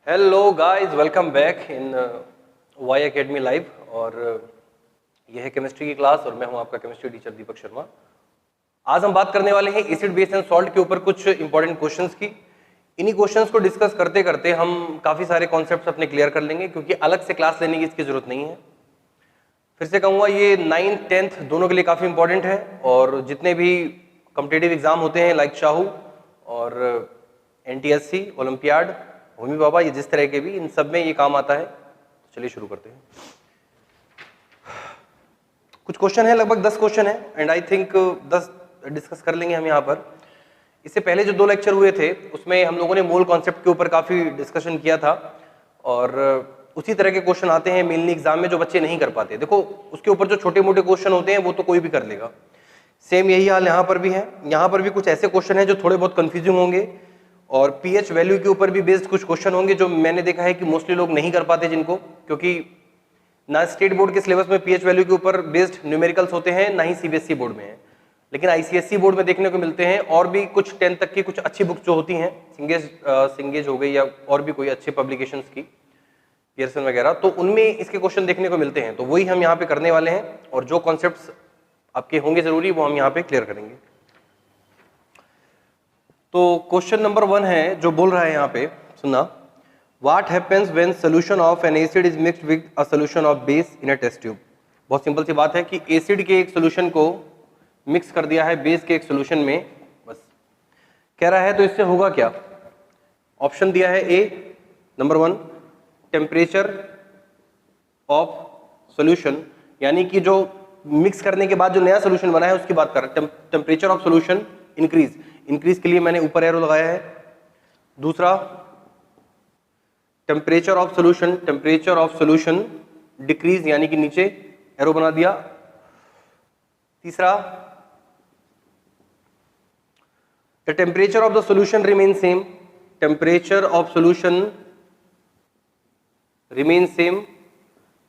Hello guys, welcome back in Y academy live. और यह है केमिस्ट्री की क्लास और मैं हूं आपका केमिस्ट्री टीचर दीपक शर्मा। आज हम बात करने वाले हैं एसिड बेस एंड सॉल्ट के ऊपर कुछ इंपॉर्टेंट क्वेश्चंस की। इन्हीं क्वेश्चंस को डिस्कस करते करते हम काफ़ी सारे कॉन्सेप्ट्स अपने क्लियर कर लेंगे, क्योंकि अलग से क्लास लेने की इसकी जरूरत नहीं है। फिर से कहूँगा, ये 9th 10th दोनों के लिए काफ़ी इंपॉर्टेंट है और जितने भी कॉम्पिटिटिव एग्जाम होते हैं लाइक शाहू और NTSC, ओलंपियाड, होमी बाबा, ये जिस तरह के भी, इन सब में ये काम आता है। तो चलिए शुरू करते हैं। कुछ क्वेश्चन है, लगभग 10 क्वेश्चन है एंड आई थिंक 10 डिस्कस कर लेंगे हम यहाँ पर। इससे पहले जो 2 लेक्चर हुए थे उसमें हम लोगों ने मोल कॉन्सेप्ट के ऊपर काफ़ी डिस्कशन किया था और उसी तरह के क्वेश्चन आते हैं मेनली एग्जाम में जो बच्चे नहीं कर पाते। देखो, उसके ऊपर जो छोटे मोटे क्वेश्चन होते हैं वो तो कोई भी कर लेगा। सेम यही हाल यहाँ पर भी है। यहाँ पर भी कुछ ऐसे क्वेश्चन है जो थोड़े बहुत कंफ्यूजिंग होंगे और पीएच वैल्यू के ऊपर भी बेस्ड कुछ क्वेश्चन होंगे जो मैंने देखा है कि मोस्टली लोग नहीं कर पाते जिनको, क्योंकि ना स्टेट बोर्ड के सिलेबस में पीएच वैल्यू के ऊपर बेस्ड न्यूमेरिकल्स होते हैं, ना ही सीबीएसई बोर्ड में है, लेकिन आईसीएसई बोर्ड में देखने को मिलते हैं। और भी कुछ 10 तक की कुछ अच्छी बुक्स जो होती हैं, सिंगेज हो गई या और भी कोई अच्छे पब्लिकेशंस की, पियर्सन वगैरह, तो उनमें इसके क्वेश्चन देखने को मिलते हैं। तो वही हम यहाँ पे करने वाले हैं और जो कॉन्सेप्ट्स आपके होंगे जरूरी वो हम यहाँ पे क्लियर करेंगे। तो क्वेश्चन नंबर 1 है जो बोल रहा है यहाँ पे, सुनना। What happens when solution of an acid is mixed with a solution of base in a test tube. बहुत सिंपल सी बात है कि एसिड के एक सोल्यूशन को मिक्स कर दिया है बेस के एक सोल्यूशन में, बस कह रहा है तो इससे होगा क्या। ऑप्शन दिया है ए, नंबर 1, टेम्परेचर ऑफ सोल्यूशन, यानी कि जो मिक्स करने के बाद जो नया सोल्यूशन बना है उसकी बात कर रहे हैं। टेम्परेचर ऑफ सोल्यूशन इंक्रीज के लिए मैंने ऊपर एरो लगाया है। दूसरा, टेम्परेचर ऑफ सोल्यूशन डिक्रीज, यानी कि नीचे एरो बना दिया। तीसरा, the temperature of the solution remain same, temperature of solution remain same,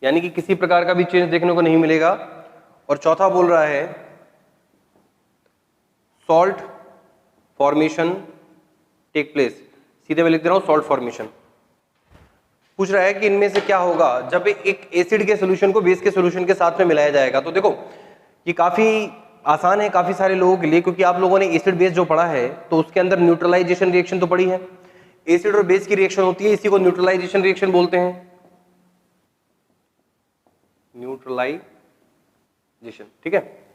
यानी कि किसी प्रकार का भी चेंज देखने को नहीं मिलेगा। और चौथा बोल रहा है सॉल्ट फॉर्मेशन टेक प्लेस, सीधे मैं लिख दे रहा हूं सॉल्ट फॉर्मेशन। पूछ रहा है कि इनमें से क्या होगा जब एक एसिड के सोल्यूशन को बेस के सोल्यूशन के साथ में मिलाया जाएगा। तो देखो, ये काफी आसान है काफी सारे लोगों के लिए, क्योंकि आप लोगों ने एसिड बेस जो पढ़ा है तो उसके अंदर न्यूट्रलाइजेशन रिएक्शन तो पढ़ी है। एसिड और बेस की रिएक्शन होती है, इसी को न्यूट्रलाइजेशन रिएक्शन बोलते हैं, न्यूट्रलाइजेशन, ठीक है।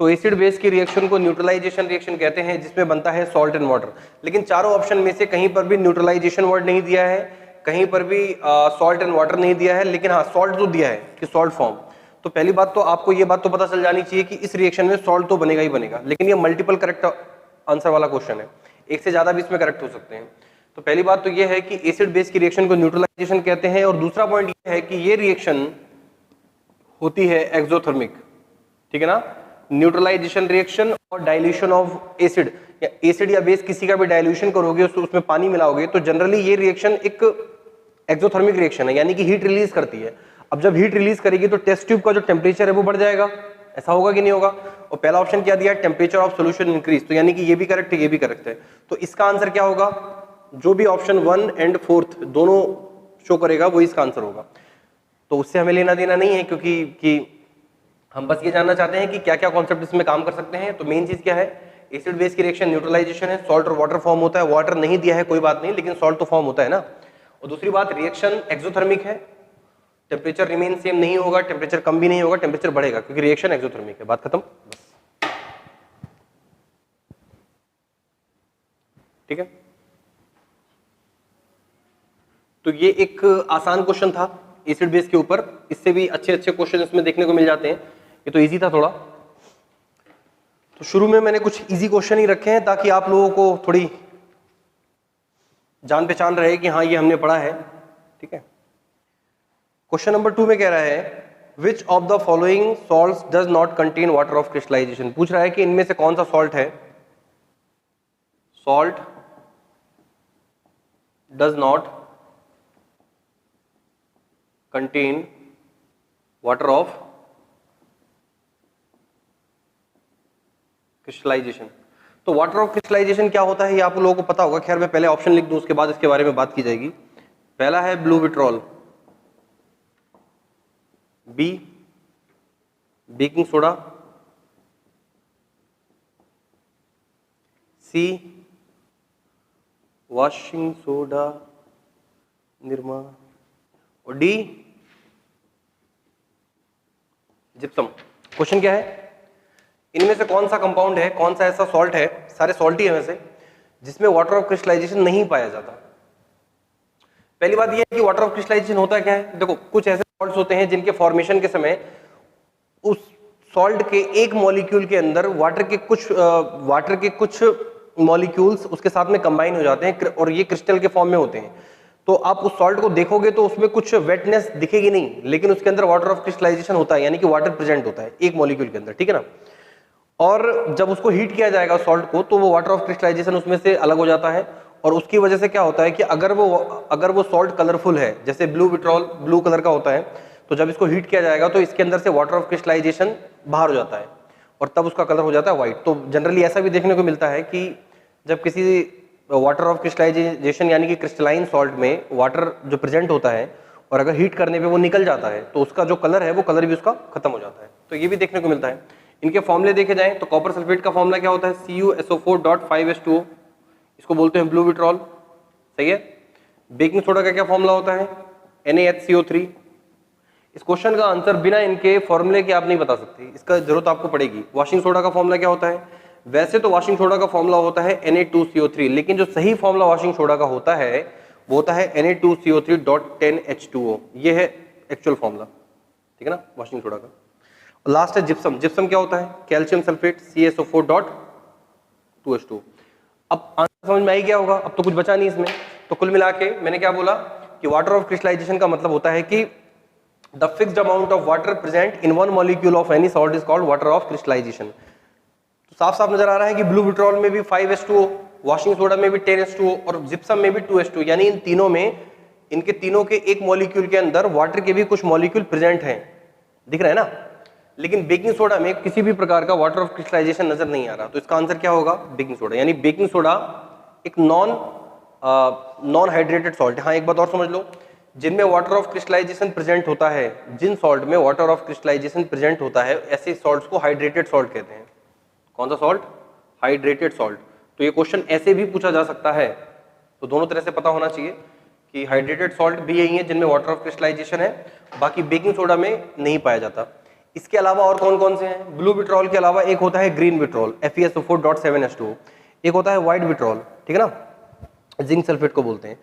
तो एसिड बेस की रिएक्शन को न्यूट्रलाइजेशन रिएक्शन कहते हैं, जिसमें बनता है सॉल्ट एंड वाटर। लेकिन चारों ऑप्शन में से कहीं पर भी न्यूट्रलाइजेशन वर्ड नहीं दिया है, कहीं पर भी सॉल्ट एंड वाटर नहीं दिया है, लेकिन हाँ सॉल्ट तो दिया है कि सॉल्ट फॉर्म। तो पहली बात तो आपको ये बात तो पता चल जानी चाहिए कि इस रिएक्शन में सॉल्ट तो बनेगा ही बनेगा, लेकिन ये मल्टीपल करेक्ट आंसर वाला क्वेश्चन है, एक से ज्यादा भी इसमें करेक्ट हो सकते हैं। तो पहली बात तो ये है कि एसिड बेस की रिएक्शन को न्यूट्रलाइजेशन कहते हैं। और दूसरा पॉइंट ये है कि ये रिएक्शन होती है एक्सोथर्मिक, ठीक है ना। न्यूट्रलाइजेशन रिएक्शन और डाइल्यूशन ऑफ एसिड, या एसिड या बेस किसी का भी डाइल्यूशन करोगे, उसमें पानी मिलाओगे, तो जनरली ये रिएक्शन एक एक्सोथर्मिक रिएक्शन है, यानी कि हीट रिलीज करती है। अब जब हीट रिलीज करेगी तो टेस्ट ट्यूब का जो टेम्परेचर है वो बढ़ जाएगा, ऐसा होगा कि नहीं होगा। और पहला ऑप्शन क्या दिया है, टेम्परेचर ऑफ सोल्यूशन इंक्रीज, तो यानी कि ये भी करेक्ट है ये भी करेक्ट है। तो इसका आंसर क्या होगा, जो भी ऑप्शन 1 एंड 4 दोनों शो करेगा वो इसका आंसर होगा। तो उससे हमें लेना देना नहीं है, क्योंकि हम बस ये जानना चाहते हैं कि क्या क्या कॉन्सेप्ट इसमें काम कर सकते हैं। तो मेन चीज क्या है, एसिड बेस की रिएक्शन न्यूट्रलाइजेशन है, सॉल्ट और वाटर फॉर्म होता है। वाटर नहीं दिया है कोई बात नहीं, लेकिन सॉल्ट तो फॉर्म होता है ना। और दूसरी बात, रिएक्शन एक्सोथर्मिक है, टेम्परेचर रिमेन सेम नहीं होगा, टेम्परेचर कम भी नहीं होगा, टेम्परेचर बढ़ेगा, क्योंकि रिएक्शन एक्सोथर्मिक है। बात खत्म, बस, ठीक है। तो ये एक आसान क्वेश्चन था एसिड बेस के ऊपर, इससे भी अच्छे अच्छे क्वेश्चन इसमें देखने को मिल जाते हैं। ये तो इजी था थोड़ा, तो शुरू में मैंने कुछ इजी क्वेश्चन ही रखे हैं ताकि आप लोगों को थोड़ी जान पहचान रहे कि हाँ ये हमने पढ़ा है, ठीक है। क्वेश्चन नंबर 2 में कह रहा है which of the following salts does not contain water of crystallisation. पूछ रहा है कि इनमें से कौन सा सॉल्ट है, salt does not contain water of crystallisation. तो वाटर ऑफ क्रिस्टलाइजेशन क्या होता है ये आप लोगों को पता होगा। खैर मैं पहले ऑप्शन लिख दूं, उसके बाद इसके बारे में बात की जाएगी। पहला है blue vitriol, B baking soda, C washing soda Nirma, और डी जिप्सम। क्वेश्चन क्या है, इनमें से कौन सा कंपाउंड है, कौन सा ऐसा सॉल्ट है, सारे सॉल्ट ही है वैसे, जिसमें वाटर ऑफ क्रिस्टलाइजेशन नहीं पाया जाता। पहली बात यह है कि वाटर ऑफ क्रिस्टलाइजेशन होता क्या है, देखो कुछ ऐसे सॉल्ट्स होते हैं जिनके फॉर्मेशन के समय उस सॉल्ट के एक मॉलिक्यूल के अंदर वाटर के कुछ मॉलिक्यूल्स उसके साथ में कंबाइन हो जाते हैं और ये क्रिस्टल के फॉर्म में होते हैं। तो आप उस सॉल्ट को देखोगे तो उसमें कुछ वेटनेस दिखेगी नहीं, लेकिन उसके अंदर वाटर ऑफ क्रिस्टलाइजेशन होता है, यानी कि वाटर प्रेजेंट होता है एक मॉलिक्यूल के अंदर, ठीक है ना। और जब उसको हीट किया जाएगा सॉल्ट को, तो वो वाटर ऑफ क्रिस्टलाइजेशन उसमें से अलग हो जाता है, और उसकी वजह से क्या होता है कि अगर वो सॉल्ट कलरफुल है, जैसे ब्लू विट्रॉल ब्लू कलर का होता है, तो जब इसको हीट किया जाएगा तो इसके अंदर से वाटर ऑफ क्रिस्टलाइजेशन बाहर हो जाता है और तब उसका कलर हो जाता है व्हाइट। तो जनरली ऐसा भी देखने को मिलता है कि जब किसी वाटर ऑफ क्रिस्टलाइजेशन यानी कि क्रिस्टलाइन सॉल्ट में वाटर जो प्रेजेंट होता है और अगर हीट करने पे वो निकल जाता है, तो उसका जो कलर है वो कलर भी उसका खत्म हो जाता है। तो ये भी देखने को मिलता है। इनके फॉर्मूले देखे जाएं तो कॉपर सल्फेट का फॉर्मूला क्या होता है, CuSO4.5H2O, इसको बोलते हैं ब्लू विट्रॉल, सही है। बेकिंग सोडा का क्या फॉर्मूला होता है, NaHCO3। इस क्वेश्चन का आंसर बिना इनके फॉर्मूले के आप नहीं बता सकते, इसका जरूरत आपको पड़ेगी। वॉशिंग सोडा का फॉर्मूला क्या होता है, वैसे तो वॉशिंग सोडा का फॉर्मूला होता है Na2CO3, लेकिन जो सही फॉर्मूला वॉशिंग सोडा का होता है वो होता है Na2CO3.10H2O, ये है एक्चुअल फॉर्मूला, ठीक है ना, वॉशिंग सोडा का। लास्ट है जिप्सम। जिप्सम क्या होता है, कैल्शियम सल्फेट CaSO4.2H2। अब आंसर समझ में आई क्या होगा, अब तो कुछ बचा नहीं इसमें। तो कुल मिला के मैंने क्या बोला कि वाटर ऑफ क्रिस्टलाइजेशन का मतलब होता है कि the fixed amount of water present in one molecule of any salt is called water of crystallisation. तो साफ साफ नजर आ रहा है कि ब्लू विट्रॉल में भी 5H2O, वॉशिंग सोडा में भी 10H2O और जिप्सम में भी 2H2O, यानी इन तीनों में, इनके तीनों के एक मॉलिक्यूल के अंदर वाटर के भी कुछ मॉलिक्यूल प्रेजेंट हैं, दिख रहा है ना। लेकिन बेकिंग सोडा में किसी भी प्रकार का वाटर ऑफ क्रिस्टलाइजेशन नजर नहीं आ रहा। तो इसका आंसर क्या होगा, बेकिंग सोडा। यानी बेकिंग सोडा एक नॉन हाइड्रेटेड सॉल्ट है। हाँ, एक बात और समझ लो, जिनमें वाटर ऑफ क्रिस्टलाइजेशन प्रेजेंट होता है, जिन सॉल्ट में वाटर ऑफ क्रिस्टलाइजेशन प्रेजेंट होता है, ऐसे सॉल्ट्स को हाइड्रेटेड सॉल्ट कहते हैं। कौन सा सॉल्ट, हाइड्रेटेड सॉल्ट। तो ये क्वेश्चन ऐसे भी पूछा जा सकता है, तो दोनों तरह से पता होना चाहिए कि हाइड्रेटेड सॉल्ट भी यही है जिनमें वाटर ऑफ क्रिस्टलाइजेशन है, बाकी बेकिंग सोडा में नहीं पाया जाता। इसके अलावा और कौन कौन से हैं, ब्लू विट्रॉल के अलावा एक होता है ग्रीन विट्रॉल, FeSO4.7H2O, एक होता है व्हाइट विट्रॉल, ठीक है ना, जिंक सल्फेट को बोलते हैं,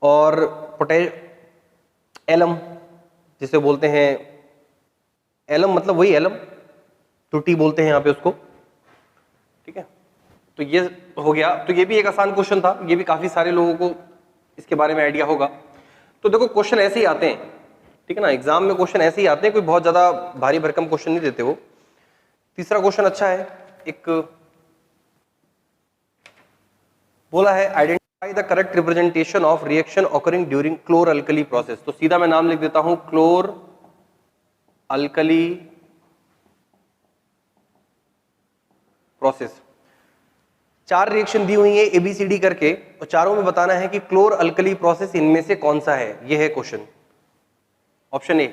और एलम जिसे बोलते हैं, एलम मतलब वही एलम, टूटी बोलते हैं यहाँ पे उसको, ठीक है। तो ये हो गया। तो ये भी एक आसान क्वेश्चन था, ये भी काफी सारे लोगों को इसके बारे में आइडिया होगा। तो देखो क्वेश्चन ऐसे ही आते हैं, ठीक है ना, एग्जाम में क्वेश्चन ऐसे ही आते हैं, कोई बहुत ज्यादा भारी भरकम क्वेश्चन नहीं देते वो। तीसरा क्वेश्चन अच्छा है, एक बोला है identify the correct representation of reaction occurring during क्लोर alkali process. तो सीधा मैं नाम लिख देता हूं, क्लोर अल्कली प्रोसेस। 4 रिएक्शन दी हुई है ABCD करके, और चारों में बताना है कि क्लोर अल्कली प्रोसेस इनमें से कौन सा है। यह है क्वेश्चन, ऑप्शन ए।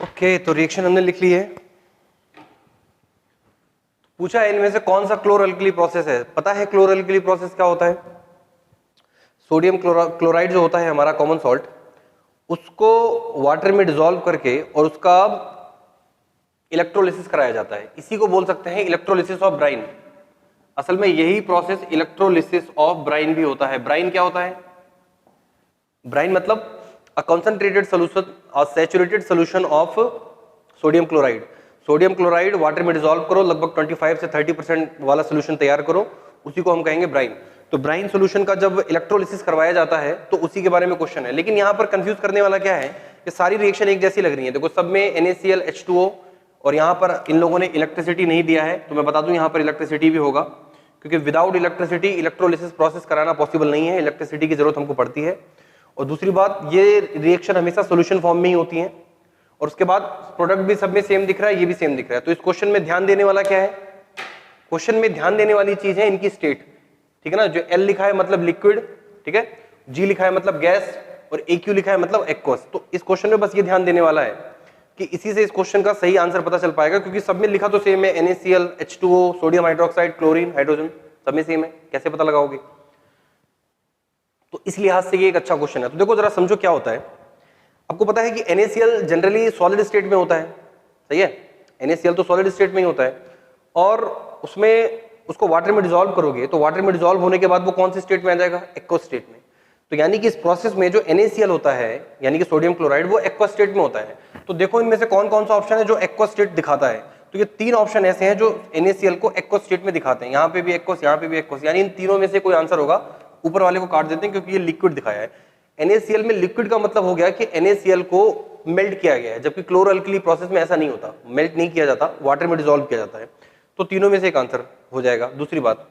ओके, तो रिएक्शन हमने लिख ली है। पूछा है इनमें से कौन सा क्लोर अल्कली प्रोसेस है। पता है क्लोर अल्कली प्रोसेस क्या होता है? सोडियम क्लोराइड जो होता है हमारा कॉमन सॉल्ट, उसको वाटर में डिसॉल्व करके और उसका इलेक्ट्रोलिसिस कराया जाता है। इसी को बोल सकते हैं इलेक्ट्रोलिसिस ऑफ ब्राइन। असल में यही प्रोसेस इलेक्ट्रोलिसिस ऑफ ब्राइन भी होता है। ब्राइन क्या होता है? ब्राइन मतलब a concentrated solution, a saturated solution of sodium chloride. Sodium chloride water में डिसॉल्व करो, लगभग 25 से 30% वाला सोल्यूशन तैयार करो, उसी को हम कहेंगे ब्राइन। तो ब्राइन सोल्यूशन का जब इलेक्ट्रोलिसिस करवाया जाता है तो उसी के बारे में क्वेश्चन है। लेकिन यहाँ पर कंफ्यूज करने वाला क्या है कि सारी रिएक्शन एक जैसी लग रही है। देखो सब में NaCl H2O, और यहाँ पर इन लोगों ने इलेक्ट्रिसिटी नहीं दिया है, तो मैं बता दूं यहाँ पर इलेक्ट्रिसिटी भी होगा, क्योंकि विदाउट इलेक्ट्रिसिटी इलेक्ट्रोलिसिस प्रोसेस कराना पॉसिबल नहीं है। इलेक्ट्रिसिटी की जरूरत हमको पड़ती है। और दूसरी बात, ये रिएक्शन हमेशा सॉल्यूशन फॉर्म में ही होती है, और उसके बाद प्रोडक्ट भी सब में सेम दिख रहा है, ये भी सेम दिख रहा है। तो इस क्वेश्चन में ध्यान देने वाला क्या है? क्वेश्चन में ध्यान देने वाली चीज है इनकी स्टेट, ठीक है ना। जो L लिखा है मतलब लिक्विड, ठीक है, G लिखा है मतलब गैस, और AQ लिखा है मतलब एक्वस। तो इस क्वेश्चन में बस ये ध्यान देने वाला है कि इसी से इस क्वेश्चन का सही आंसर पता चल पाएगा, क्योंकि सब में लिखा तो सेम है, NaCl H2O, sodium hydroxide, chlorine, hydrogen, सब में सेम है। कैसे पता लगाओगे? तो इस लिहाज से ये एक अच्छा क्वेश्चन है। तो देखो जरा समझो क्या होता है। आपको पता है कि NaCl जनरली सॉलिड स्टेट में होता है, सही है। NaCl तो सॉलिड स्टेट में ही होता है, और उसमें उसको वाटर में डिसॉल्व करोगे तो वाटर में डिसॉल्व होने के बाद वो कौन सी स्टेट में आ जाएगा? एक्वस स्टेट में। तो यानी कि इस प्रोसेस में जो NaCl होता है, यानी कि सोडियम क्लोराइड, वो एक्वस स्टेट में होता है। तो देखो इनमें से कौन कौन सा ऑप्शन है जो एक्वस स्टेट दिखाता है। तो ये 3 ऑप्शन ऐसे हैं जो NaCl को एक्वस स्टेट में दिखाते हैं। यहाँ पे भी एक्वस, यहाँ पे भी एक्वस, यानी इन तीनों में से कोई आंसर होगा। ऊपर वाले को काट देते हैं क्योंकि ये लिक्विड दिखाया है। NaCl में लिक्विड का मतलब हो गया कि NaCl को मेल्ट किया गया है, जबकि क्लोरो अल्कली प्रोसेस में ऐसा नहीं होता, मेल्ट नहीं किया जाता, वाटर में डिसॉल्व किया जाता है। तो तीनों में से एक आंसर हो जाएगा। दूसरी बात,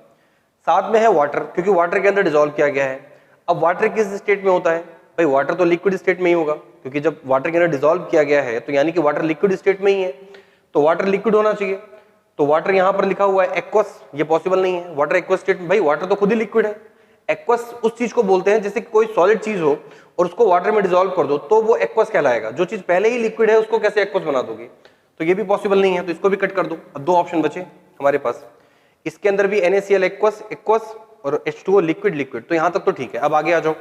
साथ में है वाटर, क्योंकि वाटर के अंदर डिसॉल्व किया गया है। अब वाटर किस स्टेट में होता है? भाई वाटर तो लिक्विड स्टेट में ही होगा, क्योंकि जब वाटर के अंदर डिसॉल्व किया गया है तो यानी कि वाटर लिक्विड स्टेट में ही है, तो वाटर लिक्विड होना चाहिए। तो वाटर यहां पर लिखा हुआ है एक्वस, ये पॉसिबल नहीं है। वाटर एक्वस स्टेट में, भाई वाटर तो खुद ही लिक्विड है। एक्वस उस चीज को बोलते हैं जैसे कि कोई सॉलिड चीज हो और उसको वाटर में डिसॉल्व कर दो तो वो एक्वस कहलाएगा। जो चीज पहले ही लिक्विड है उसको कैसे एक्वस बना दोगे? तो ये भी पॉसिबल नहीं है, तो इसको भी कट कर दो। अब 2 ऑप्शन बचे हमारे पास, इसके अंदर भी NaCl एक्वस एक्वस और H2O लिक्विड लिक्विड। तो यहां तक तो ठीक है। अब आगे आ जाओ।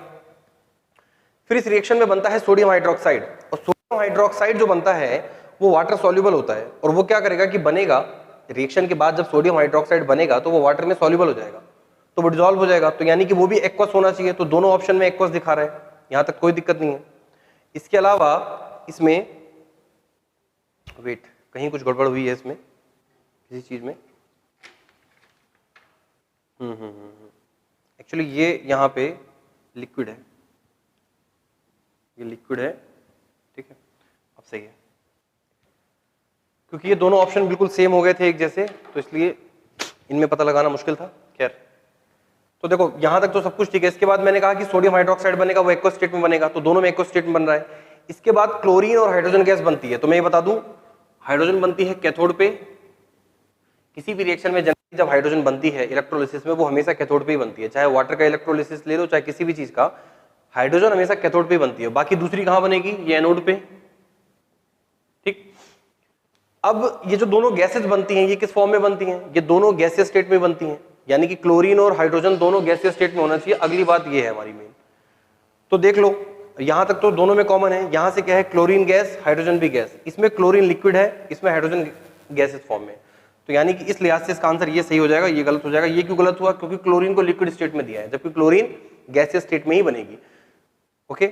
फिर इस रिएक्शन में बनता है सोडियम हाइड्रोक्साइड, और सोडियम हाइड्रोक्साइड जो बनता है वो वाटर सॉल्युबल होता है। और वो क्या करेगा कि बनेगा, रिएक्शन के बाद जब सोडियम हाइड्रोक्साइड बनेगा तो वो वाटर में सॉल्युबल हो जाएगा, तो वो डिसॉल्व हो जाएगा। तो यानी कि वो भी एक्वस होना चाहिए। तो दोनों ऑप्शन में एक्वस दिखा रहा है, यहां तक कोई दिक्कत नहीं है। इसके अलावा इसमें वेट, कहीं कुछ गड़बड़ हुई है इसमें किसी चीज में। एक्चुअली ये यहाँ पे लिक्विड है, ये लिक्विड है, ठीक है। अब सही है, क्योंकि ये दोनों ऑप्शन बिल्कुल सेम हो गए थे एक जैसे, तो इसलिए इनमें पता लगाना मुश्किल था। खैर, तो देखो यहां तक तो सब कुछ ठीक है। इसके बाद मैंने कहा कि सोडियम हाइड्रोक्साइड बनेगा, वो एक्वस स्टेट में बनेगा, तो दोनों में एक्वस स्टेट में बन रहा है। इसके बाद क्लोरीन और हाइड्रोजन गैस बनती है। तो मैं ये बता दूं, हाइड्रोजन बनती है कैथोड पे। किसी भी रिएक्शन में जनरली जब हाइड्रोजन बनती है इलेक्ट्रोलिसिस में, वो हमेशा कैथोड पे ही बनती है। चाहे वाटर का इलेक्ट्रोलिसिस ले लो, चाहे किसी भी चीज का, हाइड्रोजन हमेशा कैथोड पे बनती है। बाकी दूसरी कहां बनेगी? ये एनोड पे, ठीक। अब ये जो दोनों गैसेस बनती हैं, ये किस फॉर्म में बनती हैं? ये दोनों गैसियस स्टेट में बनती हैं, यानी कि क्लोरीन और हाइड्रोजन दोनों गैसियस स्टेट में होना चाहिए। अगली बात ये है हमारी मेन, तो देख लो यहां तक तो दोनों में कॉमन है। यहां से क्या है? क्लोरीन गैस, हाइड्रोजन भी गैस। इसमें क्लोरीन लिक्विड है, इसमें हाइड्रोजन गैसेस फॉर्म में। तो यानी कि इस लिहाज से इसका आंसर ये सही हो जाएगा, ये गलत हो जाएगा। ये क्यों गलत हुआ? क्योंकि क्लोरीन को लिक्विड स्टेट में दिया है, जबकि क्लोरीन गैसियस स्टेट में ही बनेगी। ओके,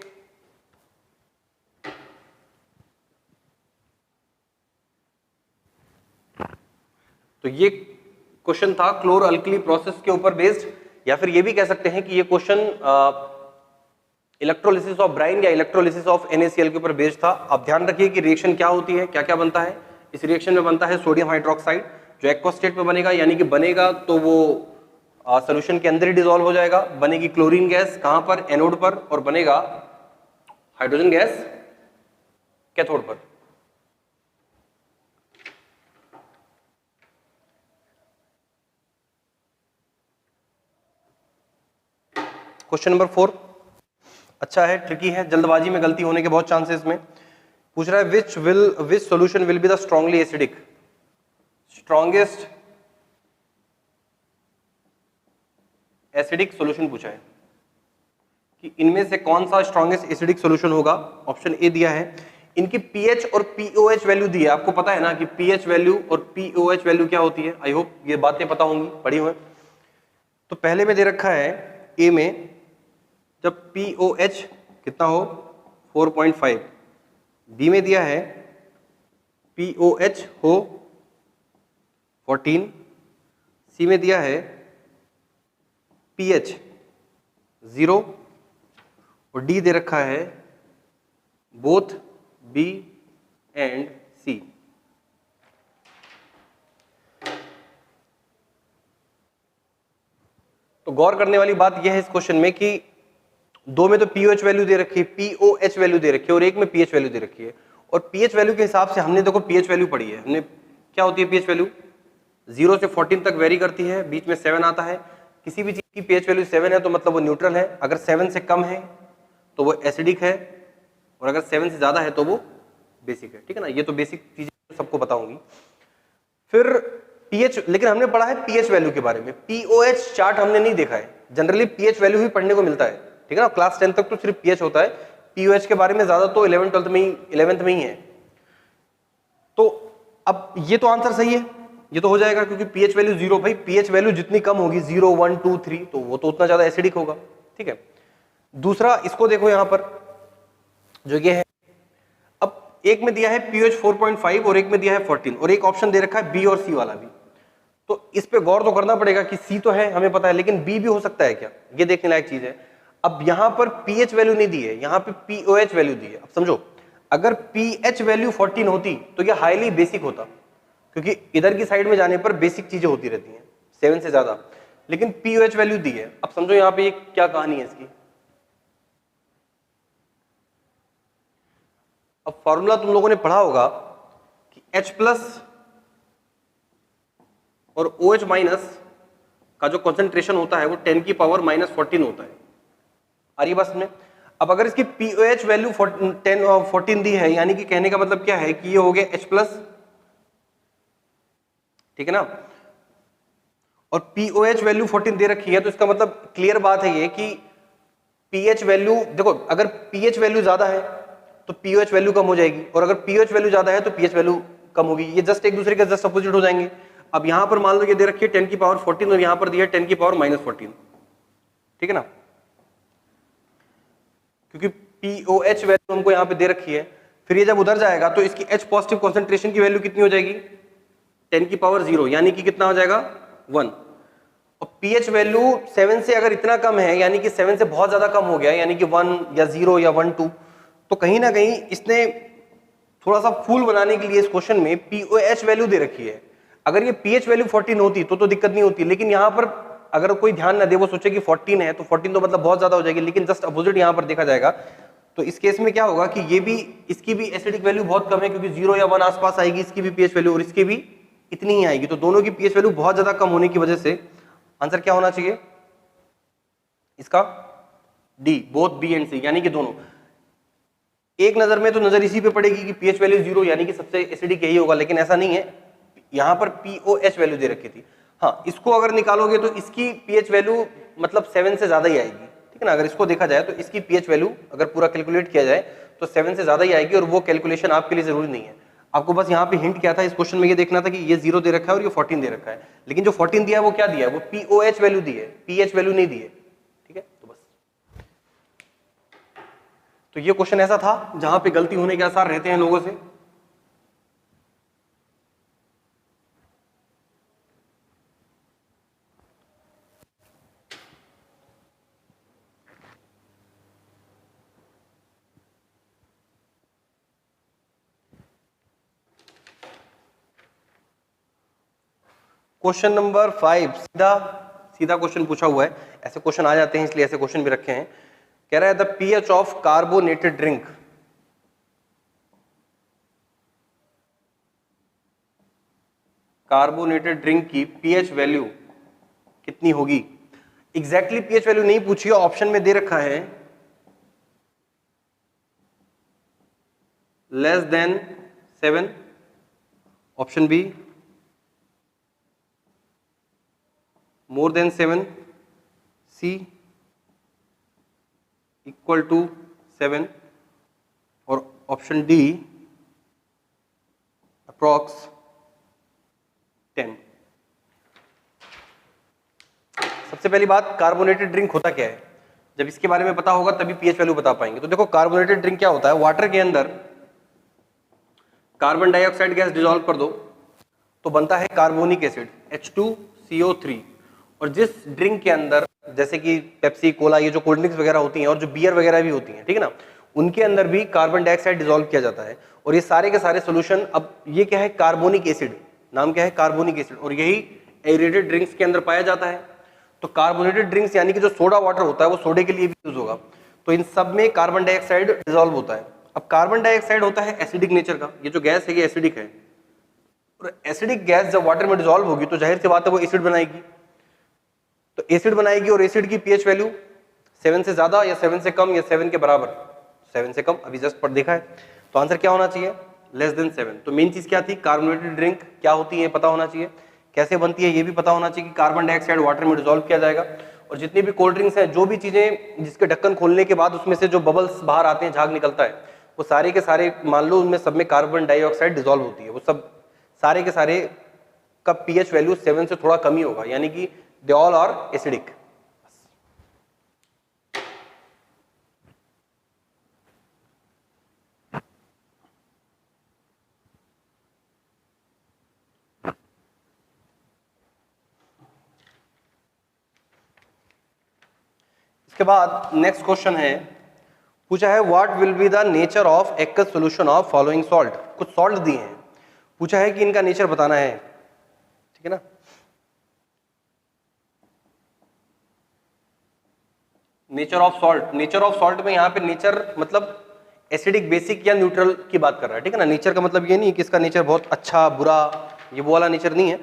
तो ये क्वेश्चन था क्लोर अल्कली प्रोसेस के ऊपर बेस्ड, या फिर ये भी कह सकते हैं कि ये क्वेश्चन इलेक्ट्रोलिसिस ऑफ ब्राइन या इलेक्ट्रोलिसिस ऑफ NaCl के ऊपर बेस्ड था। अब ध्यान रखिए कि रिएक्शन क्या होती है, क्या क्या बनता है। इस रिएक्शन में बनता है सोडियम हाइड्रोक्साइड, जो एक्वस स्टेट में बनेगा, यानी कि बनेगा तो वो सॉल्यूशन के अंदर ही डिसॉल्व हो जाएगा। बनेगी क्लोरीन गैस कहां पर? एनोड पर, और बनेगा हाइड्रोजन गैस कैथोड पर। क्वेश्चन नंबर 4 अच्छा है, ट्रिकी है, जल्दबाजी में गलती होने के बहुत चांसेस में। पूछ रहा है which solution will be the strongly acidic, strongest acidic solution पूछा है कि इनमें से कौन सा स्ट्रॉन्गेस्ट एसिडिक सॉल्यूशन होगा। ऑप्शन ए दिया है। इनकी पीएच और पीओएच वैल्यू दी है, आपको पता है ना कि पीएच वैल्यू और पीओएच वैल्यू क्या होती है, आई होप ये बातें पता होंगी, पढ़ी हुई। तो पहले में दे रखा है ए में, जब पीओएच कितना हो 4.5, बी में दिया है पीओएच हो 14, सी में दिया है पीएच 0 और डी दे रखा है बोथ बी एंड सी। तो गौर करने वाली बात यह है इस क्वेश्चन में कि दो में तो पीओएच वैल्यू दे रखी है, पीओएच वैल्यू दे रखी है और एक में पीएच वैल्यू दे रखी है। और पीएच वैल्यू के हिसाब से हमने देखो पीएच वैल्यू पढ़ी है, हमने क्या होती है पीएच वैल्यू 0 से 14 तक वेरी करती है, बीच में 7 आता है। किसी भी चीज की पीएच वैल्यू 7 है तो मतलब वो न्यूट्रल है, अगर 7 से कम है तो वो एसिडिक है और अगर 7 से ज्यादा है तो वो बेसिक है। ठीक है ना, ये तो बेसिक चीजें सबको पता होंगी। फिर पीएच, लेकिन हमने पढ़ा है पीएच वैल्यू के बारे में, पीओएच चार्ट हमने नहीं देखा है। जनरली पीएच वैल्यू ही पढ़ने को मिलता है, ठीक है ना, क्लास 10 तक तो सिर्फ पीएच होता है, पीओएच के बारे में ज्यादा तो 11th 12th में ही 11th में ही है। तो अब ये तो आंसर सही है, ये तो हो जाएगा क्योंकि पीएच वैल्यू 0, भाई पीएच वैल्यू जितनी कम होगी 0 1 2 3 तो वो तो उतना ज्यादा एसिडिक होगा। ठीक है, दूसरा इसको देखो यहां पर जो ये है, अब एक में दिया है पीएच 4.5 और एक में दिया है 14 और एक ऑप्शन दे रखा है बी और सी वाला भी। तो इस पे गौर तो करना पड़ेगा कि सी तो है हमें पता है, लेकिन बी भी हो सकता है क्या, ये देखने लायक चीज है। अब यहां पर पीएच वैल्यू नहीं दी है, यहां पे पीओएच वैल्यू दी है। अब समझो, अगर पीएच वैल्यू 14 होती तो ये हाईली बेसिक होता, क्योंकि इधर की साइड में जाने पर बेसिक चीजें होती रहती हैं 7 से ज्यादा, लेकिन पीओएच वैल्यू दी है। अब समझो यहां पे क्या कहानी है इसकी। अब फॉर्मूला तुम लोगों ने पढ़ा होगा कि H+ और OH- का जो कंसंट्रेशन होता है वो 10 की पावर -14 होता है। आ रही बात समझे। अब अगर इसकी पीओएच वैल्यू 10 और 14 दी है, यानी कि कहने का मतलब क्या है कि ये हो गया H+, ठीक है ना, और पीओएच वैल्यू 14 दे रखी है, तो इसका मतलब क्लियर बात है ये कि पीएच वैल्यू, देखो अगर पीएच वैल्यू ज्यादा है तो पीओएच वैल्यू कम हो जाएगी, और अगर पीओएच वैल्यू ज्यादा है तो पीएच वैल्यू कम होगी। ये जस्ट एक दूसरे के जस्ट अपोजिट हो जाएंगे। अब यहां पर मान लो ये दे रखी है 10 की पावर 14 और यहां पर दिया है 10 की पावर -14, ठीक है ना, क्योंकि पीओएच वैल्यू हमको यहां पे दे रखी है। फिर ये जब उधर जाएगा तो इसकी H पॉजिटिव कॉन्सेंट्रेशन की वैल्यू कितनी हो जाएगी 10 की पावर 0, यानी कि कितना हो जाएगा 1। और पीएच वैल्यू 7 से अगर इतना कम है, यानी कि 7 से बहुत ज्यादा कम हो गया, यानी कि 1 या 0 या 1 2, तो कहीं ना कहीं इसने थोड़ा सा फूल बनाने के लिए इस क्वेश्चन में पीओएच वैल्यू दे रखी है। अगर ये पीएच वैल्यू 14 होती तो दिक्कत नहीं होती, लेकिन यहां पर अगर कोई ध्यान ना दे, वो सोचे कि 14 है तो 14 तो मतलब बहुत ज्यादा हो जाएगी, लेकिन जस्ट अपोजिट यहां पर देखा जाएगा। तो इस केस में क्या होगा कि ये भी, इसकी भी एसिडिक वैल्यू बहुत कम है, क्योंकि 0 या 1 आसपास आएगी इसकी भी पीएच वैल्यू, और इसकी भी इतनी ही आएगी। तो दोनों की पीएच वैल्यू बहुत ज्यादा कम होने की वजह से आंसर क्या होना चाहिए इसका, डी, बोथ बी एंड सी, यानी कि दोनों। एक नजर में तो नजर इसी पे पड़ेगी कि पीएच वैल्यू 0 यानी कि सबसे एसिडिक यही होगा, लेकिन ऐसा नहीं है, यहां पर पीओएच वैल्यू दे रखी थी। हाँ, इसको अगर निकालोगे तो इसकी पीएच वैल्यू मतलब 7 से ज्यादा ही आएगी, ठीक है ना। अगर इसको देखा जाए तो इसकी पीएच वैल्यू अगर पूरा कैलकुलेट किया जाए तो 7 से ज्यादा ही आएगी, और वो कैलकुलेशन आपके लिए जरूरी नहीं है। आपको बस यहाँ पे हिंट क्या था इस क्वेश्चन में, ये देखना था कि ये 0 दे रखा है और ये 14 दे रखा है, लेकिन जो 14 दिया है वो क्या दिया है, वो पीओएच वैल्यू दी है, पीएच वैल्यू नहीं दी है, ठीक है। तो बस, तो ये क्वेश्चन ऐसा था जहां पे गलती होने के आसार रहते हैं लोगों से। क्वेश्चन नंबर 5 सीधा सीधा क्वेश्चन पूछा हुआ है, ऐसे क्वेश्चन आ जाते हैं इसलिए ऐसे क्वेश्चन भी रखे हैं। कह रहा है the pH of carbonated drink, carbonated drink की पीएच वैल्यू कितनी होगी। एग्जैक्टली पीएच वैल्यू नहीं पूछी है, ऑप्शन में दे रखा है less than 7, option B more than 7, C equal to 7 और ऑप्शन डी अप्रॉक्स 10। सबसे पहली बात, कार्बोनेटेड ड्रिंक होता क्या है? जब इसके बारे में पता होगा तभी पीएच वैल्यू बता पाएंगे। तो देखो, कार्बोनेटेड ड्रिंक क्या होता है, वाटर के अंदर कार्बन डाइऑक्साइड गैस डिसॉल्व कर दो तो बनता है कार्बोनिक एसिड H2CO3। और जिस ड्रिंक के अंदर, जैसे कि पेप्सी, कोला, ये जो कोल्ड ड्रिंक्स वगैरह होती हैं और जो बियर वगैरह भी होती हैं, ठीक है ना, उनके अंदर भी कार्बन डाइऑक्साइड डिसॉल्व किया जाता है। और ये सारे के सारे सोल्यूशन, अब ये क्या है, कार्बोनिक एसिड, नाम क्या है, कार्बोनिक एसिड, और यही एरेटेड ड्रिंक्स के अंदर पाया जाता है। तो कार्बोनेटेड ड्रिंक्स यानी कि जो सोडा वाटर होता है वो सोडे के लिए भी यूज होगा। तो इन सब में कार्बन डाइऑक्साइड डिसॉल्व होता है। अब कार्बन डाइऑक्साइड होता है एसिडिक नेचर का, ये जो गैस है ये एसिडिक है, और एसिडिक गैस जब वाटर में डिसॉल्व होगी तो जाहिर सी बात है वो एसिड बनाएगी। तो एसिड बनाएगी और एसिड की पीएच वैल्यू 7 से ज्यादा या 7 से कम या 7 के बराबर, 7 से कम, अभी जस्ट पर देखा है। तो आंसर क्या होना चाहिए, लेस देन 7। तो मेन चीज क्या थी, कार्बोनेटेड ड्रिंक क्या होती है पता होना चाहिए, कैसे बनती है ये भी पता होना चाहिए कि कार्बन डाइऑक्साइड वाटर में डिसॉल्व किया जाएगा। और जितनी भी कोल्ड ड्रिंक्स हैं, जो भी चीजें जिसके ढक्कन खोलने के बाद उसमें से जो बबल्स बाहर आते हैं, झाग निकलता है, वो सारे के सारे मान लो उनमें सब में कार्बन डाइऑक्साइड डिसॉल्व होती है। वो सब सारे के सारे का पीएच वैल्यू 7 से थोड़ा कम ही होगा, यानी कि दे ऑल आर एसिडिक। इसके बाद नेक्स्ट क्वेश्चन है, पूछा है what will be the nature of aqueous solution of following salt. कुछ सॉल्ट दिए हैं, पूछा है कि इनका नेचर बताना है, ठीक है ना। Nature of salt, nature of salt में यहाँ पे नेचर मतलब एसिडिक, बेसिक या न्यूट्रल की बात कर रहा है, ठीक है ना। नेचर का मतलब ये नहीं कि इसका नेचर बहुत अच्छा बुरा, ये वो वाला नेचर नहीं है,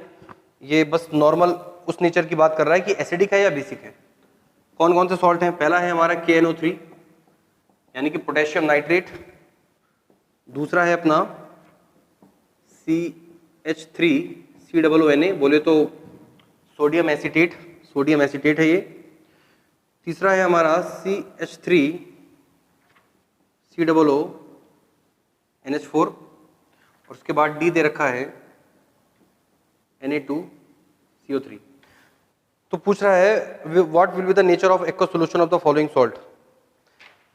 ये बस नॉर्मल उस नेचर की बात कर रहा है कि एसिडिक है या बेसिक है। कौन कौन से सॉल्ट हैं, पहला है हमारा KNO3 यानी कि पोटेशियम नाइट्रेट, दूसरा है अपना CH3COONA, बोले तो सोडियम एसीटेट, सोडियम एसीटेट है ये। तीसरा है हमारा CH3COONH4, और उसके बाद डी दे रखा है Na2CO3। तो पूछ रहा है what will be the nature of aqueous solution of the following salt.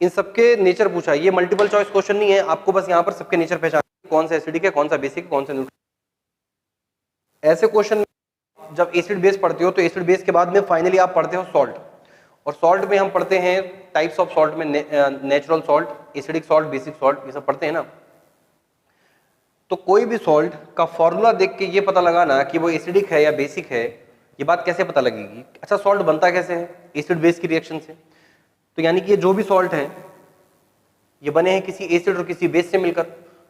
इन सबके नेचर पूछा है, ये मल्टीपल चॉइस क्वेश्चन नहीं है, आपको बस यहाँ पर सबके नेचर पहचान, कौन सा एसिडिक है, कौन सा बेसिक है, कौन सा न्यूट्रल। ऐसे क्वेश्चन जब एसिड बेस पढ़ते हो तो एसिड बेस के बाद में फाइनली आप पढ़ते हो सॉल्ट, और सॉल्ट में हम पढ़ते हैं टाइप्स ऑफ सॉल्ट में natural salt, acidic salt, basic salt, ये सब पढ़ते हैं ना। तो कोई भी सॉल्ट का फॉर्मूला देख के ये पता लगाना कि वो एसिडिक है या बेसिक है, ये बात कैसे पता लगेगी। अच्छा, सॉल्ट बनता कैसे है, एसिड बेस की रिएक्शन से। तो यानी कि ये जो भी सॉल्ट है ये बने हैं किसी एसिड और किसी बेस से मिलकर।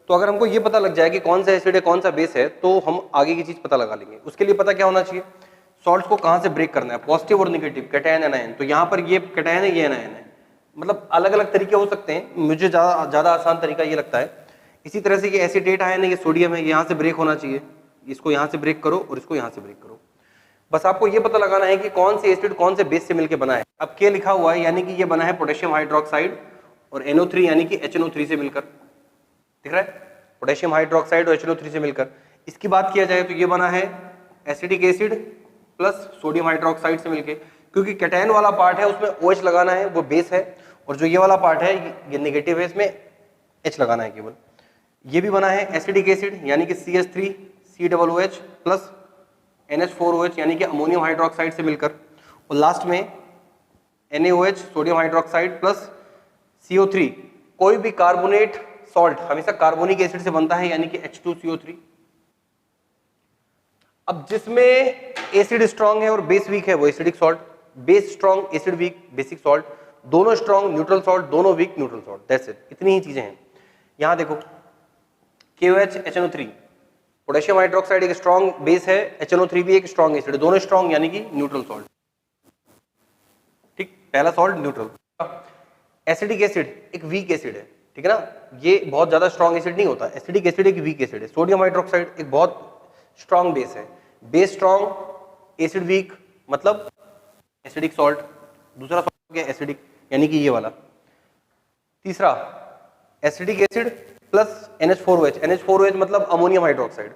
तो अगर हमको ये पता लग जाए कि कौन सा एसिड है कौन सा बेस है, तो हम आगे की चीज पता लगा लेंगे। उसके लिए पता क्या होना चाहिए, सॉल्ट को कहाँ से ब्रेक करना है, पॉजिटिव और नेगेटिव, कैटायन एनायन। तो यहाँ पर ये कैटायन है, ये एनायन है, मतलब अलग अलग तरीके हो सकते हैं, मुझे ज्यादा आसान तरीका ये लगता है। इसी तरह से ये एसिटेट आयन है, ये सोडियम है, यहाँ से ब्रेक होना चाहिए, इसको यहाँ से ब्रेक करो और इसको यहाँ से ब्रेक करो। बस आपको ये पता लगाना है कि कौन से एसिड कौन से बेस से मिलकर बना है। अब के लिखा हुआ है यानी कि ये बना है पोटेशियम हाइड्रोक्साइड और NO3 यानी कि HNO3 से मिलकर, दिख रहा है, पोटेशियम हाइड्रोक्साइड और HNO3 से मिलकर। इसकी बात किया जाए तो ये बना है acidic acid plus sodium hydroxide से मिलकर, क्योंकि कैटायन वाला पार्ट है उसमें OH लगाना है, वो बेस है, और जो ये वाला पार्ट है ये नेगेटिव है, इसमें H लगाना है केवल। ये भी बना है एसिडिक एसिड यानी कि CH3COOH प्लस NH4OH यानी कि अमोनियम हाइड्रोक्साइड से मिलकर, और लास्ट में NaOH sodium hydroxide plus CO3। कोई भी कार्बोनेट सॉल्ट हमेशा कार्बोनिक एसिड से बनता है यानी कि H2CO3। अब जिसमें एसिड स्ट्रांग है और बेस वीक है वो acidic salt, base strong acid weak basic salt, दोनों स्ट्रांग न्यूट्रल सॉल्ट, दोनों weak neutral salt, that's it, इतनी ही चीजें हैं। यहां देखो KOH HNO3, पोटेशियम हाइड्रोक्साइड एक स्ट्रांग बेस है, HNO3 भी एक स्ट्रांग एसिड, दोनों स्ट्रांग यानी कि न्यूट्रल सॉल्ट, ठीक, पहला सॉल्ट न्यूट्रल। एसिडिक एसिड एक वीक एसिड है, ठीक है ना। ये बहुत ज्यादा स्ट्रॉन्ग एसिड नहीं होता। एसिडिक एसिड एक वीक एसिड है। सोडियम हाइड्रोक्साइड एक बहुत स्ट्रॉन्ग बेस है। बेस स्ट्रॉन्ग, एसिड वीक, मतलब एसिडिक सॉल्ट। दूसरा सॉल्ट हो गया एसिडिक, यानी कि ये वाला। तीसरा acidic acid plus NH4OH। NH4OH मतलब अमोनियम हाइड्रोक्साइड।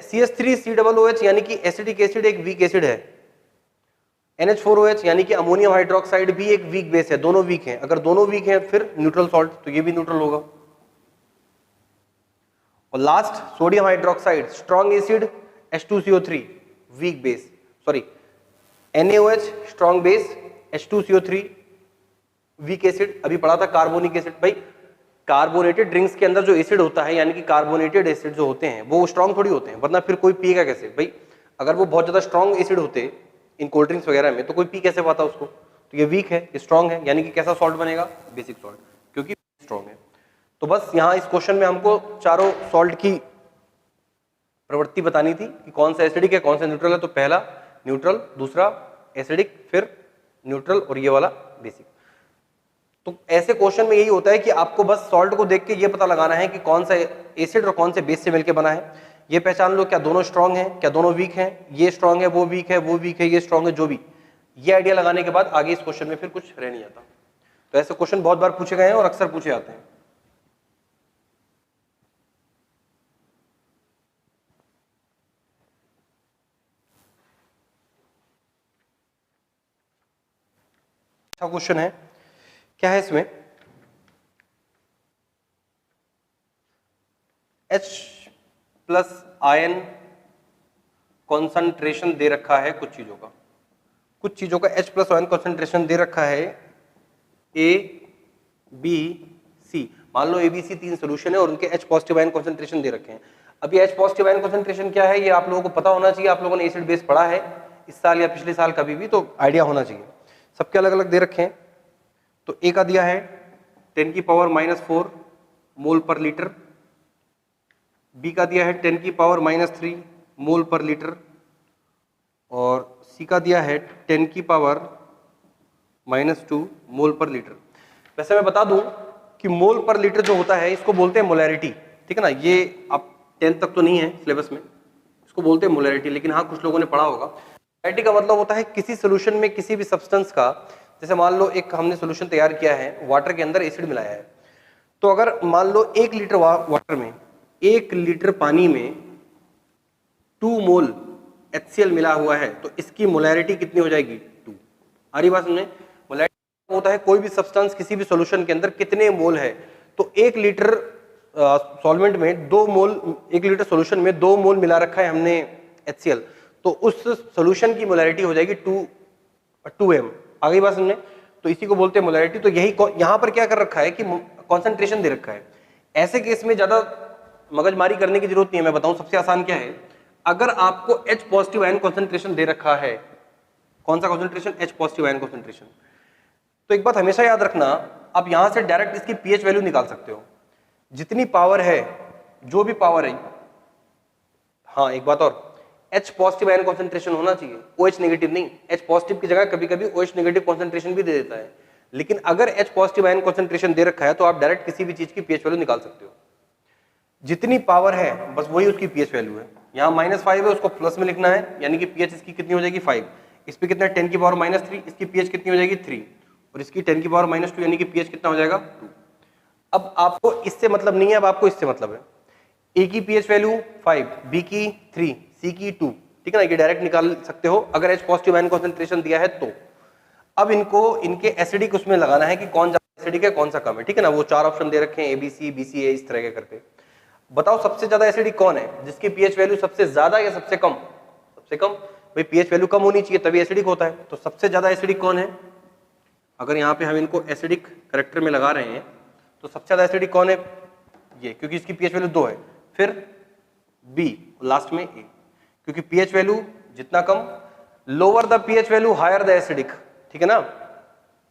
CH3COOH यानी कि एसिडिक एसिड एक वीक एसिड है। NH4OH यानी कि अमोनियम हाइड्रोक्साइड भी एक वीक बेस है। दोनों वीक हैं। अगर दोनों वीक हैं फिर न्यूट्रल सॉल्ट, तो ये भी न्यूट्रल होगा। और last sodium hydroxide strong acid, H2CO3 weak base, sorry NaOH strong base, H2CO3 weak acid. अभी पढ़ा था कार्बोनिक एसिड। भाई कार्बोनेटेड ड्रिंक्स के अंदर जो एसिड होता है, यानी कि कार्बोनेटेड एसिड जो होते हैं वो स्ट्रॉन्ग थोड़ी होते हैं, वरना फिर कोई पिएगा कैसे भाई। अगर वो बहुत ज्यादा स्ट्रॉन्ग एसिड होते इन कोल्ड ड्रिंक्स वगैरह में तो कोई पी कैसे पाता उसको। तो ये वीक है, ये स्ट्रॉन्ग है, यानी कि कैसा सॉल्ट बनेगा, बेसिक सॉल्ट, क्योंकि स्ट्रॉन्ग है। तो बस यहाँ इस क्वेश्चन में हमको चारों सॉल्ट की प्रवृत्ति बतानी थी कि कौन सा एसिडिक है, कौन सा न्यूट्रल है। तो पहला न्यूट्रल, दूसरा एसिडिक, फिर न्यूट्रल, और ये वाला बेसिक। तो ऐसे क्वेश्चन में यही होता है कि आपको बस सॉल्ट को देख के ये पता लगाना है कि कौन सा एसिड और कौन से बेस से मिलकर बना है। ये पहचान लो क्या दोनों स्ट्रांग हैं, क्या दोनों वीक हैं, ये स्ट्रांग है वो वीक है, वो वीक है ये स्ट्रांग है, जो भी। ये आइडिया लगाने के बाद आगे इस क्वेश्चन में फिर कुछ रह नहीं आता। तो ऐसे क्वेश्चन बहुत बार पूछे गए हैं और अक्सर पूछे जाते हैं। अच्छा क्वेश्चन है, क्या है इसमें, H प्लस आयन कॉन्सेंट्रेशन दे रखा है कुछ चीजों का, कुछ चीजों का H प्लस आयन कॉन्सेंट्रेशन दे रखा है A, B, C। मान लो ABC 3 सोल्यूशन है और उनके H पॉजिटिव आयन कॉन्सेंट्रेशन दे रखे हैं। अब ये H पॉजिटिव आयन कॉन्सेंट्रेशन क्या है, ये आप लोगों को पता होना चाहिए। आप लोगों ने एसिड बेस पढ़ा है इस साल या पिछले साल कभी भी, तो आइडिया होना चाहिए। सबके अलग अलग दे रखे हैं। तो A का दिया है 10⁻⁻4 मोल पर लीटर, B का दिया है 10⁻³ मोल पर लीटर, और C का दिया है 10⁻⁻2 मोल पर लीटर। वैसे मैं बता दूं कि मोल पर लीटर जो होता है इसको बोलते हैं मोलैरिटी, ठीक है ना। ये अब 10th तक तो नहीं है सिलेबस में, इसको बोलते हैं मोलैरिटी, लेकिन हाँ कुछ लोगों ने पढ़ा होगा। मोलैरिटी का मतलब होता है किसी सोल्यूशन में किसी भी सब्सटेंस का, जैसे मान लो एक हमने सोल्यूशन तैयार किया है, वाटर के अंदर एसिड मिलाया है, तो अगर मान लो 1 लीटर वाटर में, 1 लीटर पानी में 2 मोल HCl मिला हुआ है, तो इसकी मोलैरिटी कितनी हो जाएगी, 2। आ रही बात समझे। मोलैरिटी होता है कोई भी सब्सटेंस किसी भी सॉल्यूशन के अंदर कितने मोल है। तो 1 लीटर सॉल्वेंट में 2 मोल, 1 लीटर सॉल्यूशन में 2 मोल मिला रखा है हमने HCl, तो उस सॉल्यूशन की मोलैरिटी हो जाएगी 2m। आ गई बात समझे। तो इसी को बोलते हैं मोलैरिटी। तो यही यहां पर क्या कर रखा है कि कॉन्सेंट्रेशन दे रखा है। ऐसे केस में ज्यादा मगजमारी करने की जरूरत नहीं है। मैं बताऊं सबसे आसान क्या है, अगर आपको H पॉजिटिव आयन कॉन्सेंट्रेशन दे रखा है, कौन सा concentration, H positive ion concentration, तो एक बात हमेशा याद रखना, आप यहां से डायरेक्ट इसकी pH वैल्यू निकाल सकते हो, जितनी पावर है, जो भी पावर है। हाँ एक बात और, H पॉजिटिव आयन कॉन्सेंट्रेशन होना चाहिए, OH नेगेटिव नहीं। H पॉजिटिव की जगह कभी कभी OH नेगेटिव कॉन्सेंट्रेशन भी दे देता है, लेकिन अगर H पॉजिटिव आयन कॉन्सेंट्रेशन दे रखा है तो आप डायरेक्ट किसी भी चीज की pH वैल्यू निकाल सकते हो। जितनी पावर है बस वही उसकी pH वैल्यू है। यहाँ -5 है, उसको प्लस में लिखना है, यानी कि pH इसकी कितनी हो जाएगी 5। इस पे कितना 10⁻⁻3, इसकी pH कितनी हो जाएगी 3, और इसकी 10⁻2 यानी कि pH कितना हो जाएगा 2। अब आपको इससे मतलब नहीं है, अब आपको इससे मतलब है। A की pH वैल्यू 5, B की 3, C की 2, ठीक है ना। ये डायरेक्ट निकाल सकते हो अगर H पॉजिटिव आयन कॉन्सेंट्रेशन दिया है तो। अब इनको इनके एसिडिक उसमें लगाना है कि कौन ज्यादा एसिडिक है कौन सा कम है, ठीक है ना। वो 4 ऑप्शन दे रखे हैं, ABC, BCA, इस तरह के करके। बताओ सबसे ज्यादा एसिडिक कौन है, जिसकी pH वैल्यू सबसे ज्यादा या सबसे कम, सबसे कम। भाई pH वैल्यू कम होनी चाहिए तभी एसिडिक होता है, तो सबसे ज्यादा एसिडिक कौन है। अगर यहाँ पे हम इनको एसिडिक करेक्टर में लगा रहे हैं तो सबसे ज्यादा एसिडिक कौन है, ये, क्योंकि इसकी pH वैल्यू 2 है। फिर B, लास्ट में A, क्योंकि pH वैल्यू जितना कम, lower the pH value higher the acidic, ठीक है ना।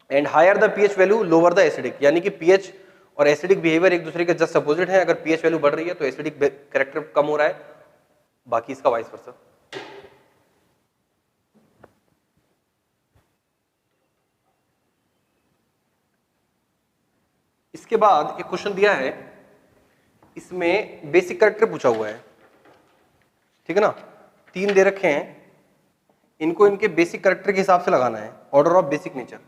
And higher the pH value lower the acidic, यानी कि pH और एसिडिक बिहेवियर एक दूसरे के जस्ट अपोजिट है। अगर pH वैल्यू बढ़ रही है तो एसिडिक कैरेक्टर कम हो रहा है, बाकी इसका वाइस वर्सा। इसके बाद एक क्वेश्चन दिया है, इसमें बेसिक कैरेक्टर पूछा हुआ है, ठीक है ना, 3 दे रखे हैं, इनको इनके बेसिक कैरेक्टर के हिसाब से लगाना है, ऑर्डर ऑफ बेसिक नेचर,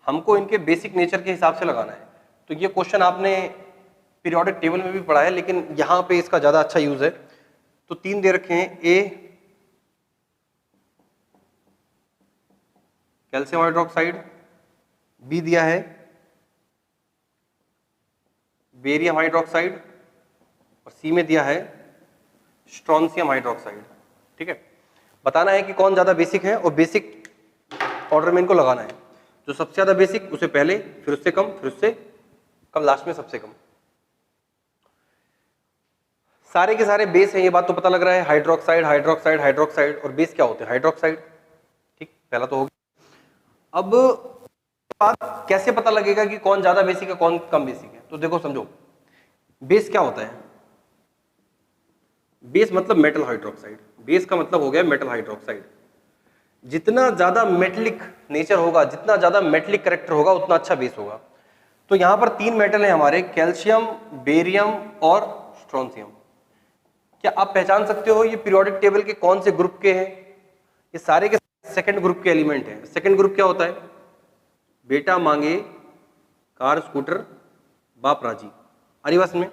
हमको इनके बेसिक नेचर के हिसाब से लगाना है। तो ये क्वेश्चन आपने पीरियोडिक टेबल में भी पढ़ा है, लेकिन यहाँ पे इसका ज्यादा अच्छा यूज है। तो 3 दे रखे हैं, ए कैल्शियम हाइड्रोक्साइड, बी दिया है बेरियम हाइड्रोक्साइड, और सी में दिया है स्ट्रोंशियम हाइड्रोक्साइड। ठीक है, बताना है कि कौन ज्यादा बेसिक है और बेसिक ऑर्डर में इनको लगाना है। जो सबसे ज्यादा बेसिक उसे पहले, फिर उससे कम, फिर उससे कम, लास्ट में सबसे कम। सारे के सारे बेस हैं, ये बात तो पता लग रहा है, हाइड्रोक्साइड हाइड्रोक्साइड हाइड्रोक्साइड, और बेस क्या होते हैं, हाइड्रोक्साइड। ठीक, पहला तो हो गया। अब बात कैसे पता लगेगा कि कौन ज्यादा बेसिक है कौन कम बेसिक है? तो देखो समझो, बेस क्या होता है? बेस मतलब मेटल हाइड्रोक्साइड, बेस का मतलब हो गया मेटल हाइड्रोक्साइड। जितना ज्यादा मेटलिक नेचर होगा, जितना ज्यादा मेटलिक कैरेक्टर होगा, उतना अच्छा बेस होगा। तो यहां पर 3 मेटल हैं हमारे, कैल्शियम, बेरियम और स्ट्रोंशियम। क्या आप पहचान सकते हो ये पीरियोडिक टेबल के कौन से ग्रुप के हैं? ये सारे के सेकंड ग्रुप के एलिमेंट हैं। सेकंड ग्रुप क्या होता है? बेटा मांगे कार स्कूटर बाप राजी, अरे बस में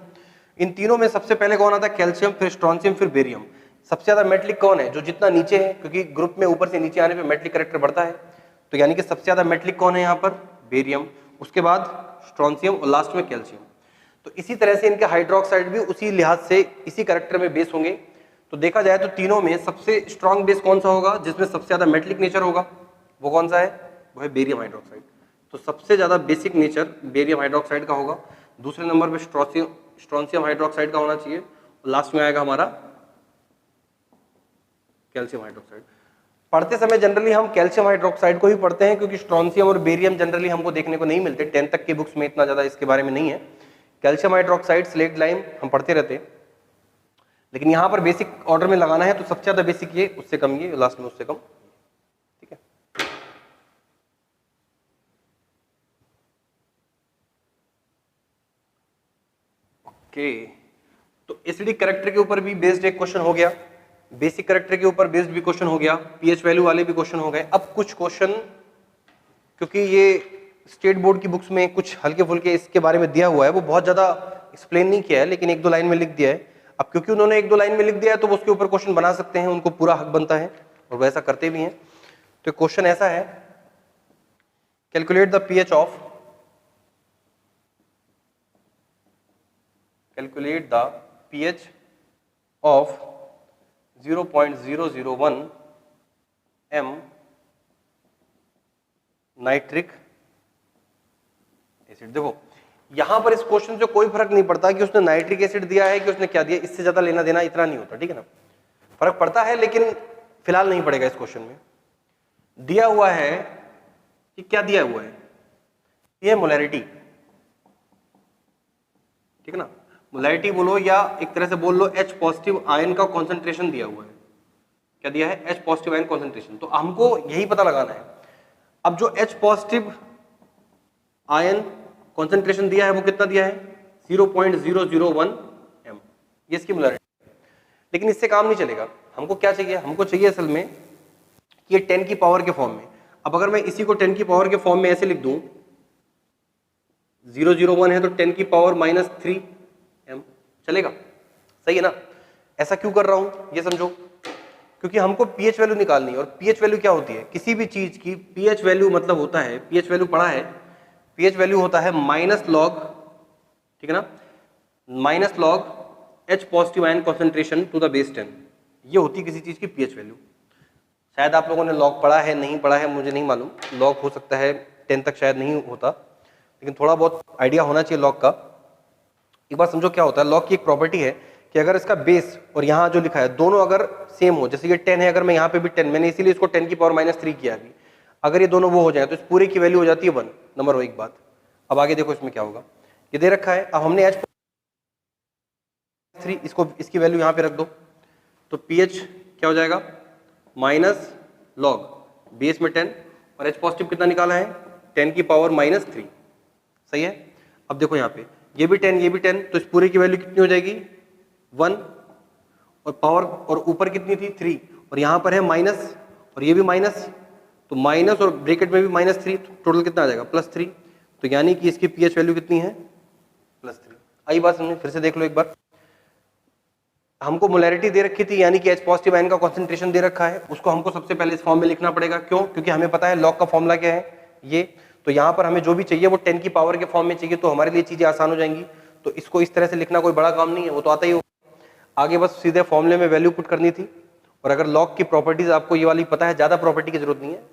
इन तीनों में सबसे पहले कौन आता है? कैल्शियम, फिर स्ट्रोंशियम, फिर बेरियम। सबसे ज्यादा मेटलिक कौन है? जो जितना नीचे है, क्योंकि ग्रुप में ऊपर से नीचे आने पे मेटलिक कैरेक्टर बढ़ता है, तो यानी कि सबसे ज्यादा मेटलिक कौन है यहाँ पर? बेरियम, उसके बाद स्ट्रोंशियम और लास्ट में कैल्शियम। तो इसी तरह से इनके हाइड्रोक्साइड भी उसी लिहाज से इसी कैरेक्टर में बेस होंगे। तो देखा जाए तो तीनों में सबसे स्ट्रॉन्ग बेस कौन सा होगा, जिसमें सबसे ज्यादा मेटलिक नेचर होगा? वो कौन सा है? वो है बेरियम हाइड्रोक्साइड। तो सबसे ज्यादा बेसिक नेचर बेरियम हाइड्रोक्साइड का होगा। दूसरे नंबर पे स्ट्रोंशियम हाइड्रोक्साइड का होना चाहिए, और लास्ट में आएगा हमारा कैल्शियम हाइड्रोक्साइड। पढ़ते समय जनरली हम कैल्शियम हाइड्रोक्साइड को ही पढ़ते हैं, क्योंकि स्ट्रोंशियम और बेरियम जनरली हमको देखने को नहीं मिलते, 10 तक की बुक्स में इतना ज्यादा इसके बारे में नहीं है। कैल्शियम हाइड्रोक्साइड, स्लेट लाइम हम पढ़ते रहते हैं, लेकिन यहां पर बेसिक ऑर्डर में लगाना है, तो सबसे ज्यादा बेसिक ये, उससे कम ये, लास्ट में उससे कम। ठीक है, ओके। तो एसिडिक कैरेक्टर के ऊपर भी बेस्ड एक क्वेश्चन हो गया, बेसिक कैरेक्टर के ऊपर बेस्ड भी क्वेश्चन हो गया, पीएच वैल्यू वाले भी क्वेश्चन हो गए। अब कुछ क्वेश्चन, क्योंकि ये स्टेट बोर्ड की बुक्स में कुछ हल्के फुल्के इसके बारे में दिया हुआ है, वो बहुत ज्यादा एक्सप्लेन नहीं किया है, लेकिन 1-2 लाइन में लिख दिया है। अब क्योंकि उन्होंने 1-2 लाइन में लिख दिया है, तो वो उसके ऊपर क्वेश्चन बना सकते हैं, उनको पूरा हक बनता है और वैसा करते भी हैं। तो क्वेश्चन ऐसा है, calculate the pH of calculate the pH of 0.001 m nitric acid. देखो यहां पर इस क्वेश्चन से कोई फर्क नहीं पड़ता कि उसने नाइट्रिक एसिड दिया है कि उसने क्या दिया, इससे ज्यादा लेना देना इतना नहीं होता, ठीक है ना। फर्क पड़ता है, लेकिन फिलहाल नहीं पड़ेगा। इस क्वेश्चन में दिया हुआ है कि क्या दिया हुआ है, ये मोलैरिटी, ठीक है ना। मोलैरिटी बोलो या एक तरह से बोल लो H पॉजिटिव आयन का कॉन्सेंट्रेशन दिया हुआ है। क्या दिया है? H positive ion concentration. तो हमको यही पता लगाना है। अब जो H पॉजिटिव आयन कॉन्सेंट्रेशन दिया है वो कितना दिया है? 0.001 m, ये इसकी मोलैरिटी। लेकिन इससे काम नहीं चलेगा, हमको क्या चाहिए? हमको चाहिए असल में कि ये 10 की पावर के फॉर्म में। अब अगर मैं इसी को 10 की पावर के फॉर्म में ऐसे लिख दूं, 001 है तो 10 की पावर -3 m, चलेगा? सही है ना। ऐसा क्यों कर रहा हूं ये समझो, क्योंकि हमको पीएच वैल्यू निकालनी है। और पीएच वैल्यू क्या होती है? किसी भी चीज की पीएच वैल्यू मतलब होता है, पीएच वैल्यू पढ़ा है, पीएच वैल्यू होता है -log, ठीक है ना, -log H positive ion concentration to the base 10। ये होती है किसी चीज की पीएच वैल्यू। शायद आप लोगों ने लॉग पढ़ा है, नहीं पढ़ा है मुझे नहीं मालूम, लॉग हो सकता है 10 तक शायद नहीं होता, लेकिन थोड़ा बहुत आइडिया होना चाहिए लॉग का। एक बार समझो क्या होता है, लॉग की एक प्रॉपर्टी है कि अगर इसका बेस और यहाँ जो लिखा है दोनों अगर सेम हो, जैसे ये 10 है, अगर मैं यहाँ पे भी 10, मैंने इसीलिए इसको 10 की पावर -3 किया अभी, अगर ये दोनों वो हो जाए तो इस पूरे की वैल्यू हो जाती है 1। नंबर 1 बात। अब आगे देखो इसमें क्या होगा, ये दे रखा है, अब हमने H3 इसको, इसकी वैल्यू यहाँ पे रख दो, तो पीएच क्या हो जाएगा? -log बेस में 10 और H पॉजिटिव कितना निकाला है? 10 की पावर -3। सही है। अब देखो यहाँ पे ये भी 10 ये भी 10, तो इस पूरे की वैल्यू कितनी हो जाएगी 1, और पावर और ऊपर कितनी थी 3, और यहाँ पर है माइनस और ये भी माइनस, तो माइनस और ब्रैकेट में भी -3, टोटल कितना आ जाएगा +3। तो यानी कि इसकी पीएच वैल्यू कितनी है +3। आई बात समझ? फिर से देख लो एक बार। हमको मोलैरिटी दे रखी थी, यानी कि H पॉजिटिव आयन का कॉन्सेंट्रेशन दे रखा है, उसको हमको सबसे पहले इस फॉर्म में लिखना पड़ेगा। क्यों? क्योंकि हमें पता है लॉग का फॉर्मूला क्या है ये। तो यहाँ पर हमें जो भी चाहिए वो 10 की पावर के फॉर्म में चाहिए, तो हमारे लिए चीजें आसान हो जाएंगी। तो इसको इस तरह से लिखना कोई बड़ा काम नहीं है, वो तो आता ही होगा। आगे बस सीधे फॉर्मूले में वैल्यू पुट करनी थी। और अगर लॉग की प्रॉपर्टीज आपको ये वाली पता है, ज्यादा प्रॉपर्टी की जरूरत नहीं है,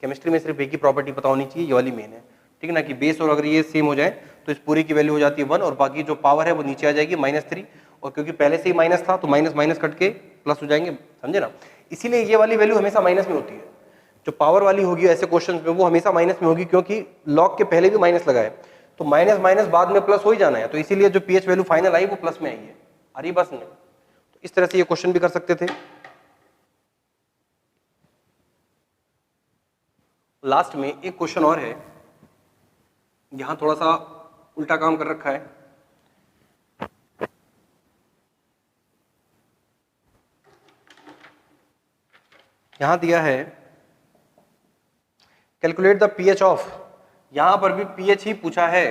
केमिस्ट्री में सिर्फ एक ही प्रॉपर्टी पता होनी चाहिए, ये वाली मेन है, ठीक है ना, कि बेस और अगर ये सेम हो जाए तो इस पूरी की वैल्यू हो जाती है 1, और बाकी जो पावर है वो नीचे आ जाएगी -3, और क्योंकि पहले से ही माइनस था तो माइनस माइनस कट के प्लस हो जाएंगे, समझे ना। इसीलिए ये वाली वैल्यू हमेशा माइनस में होती है, जो पावर वाली होगी ऐसे क्वेश्चन में वो हमेशा माइनस में होगी, क्योंकि लॉग के पहले भी माइनस लगा है, तो माइनस माइनस बाद में प्लस हो ही जाना है। तो इसीलिए जो पीएच वैल्यू फाइनल आई वो प्लस में आई है। अरे बस नहीं, तो इस तरह से ये क्वेश्चन भी कर सकते थे। लास्ट में एक क्वेश्चन और है, यहां थोड़ा सा उल्टा काम कर रखा है। यहां दिया है कैलकुलेट द पीएच ऑफ, यहां पर भी पीएच ही पूछा है,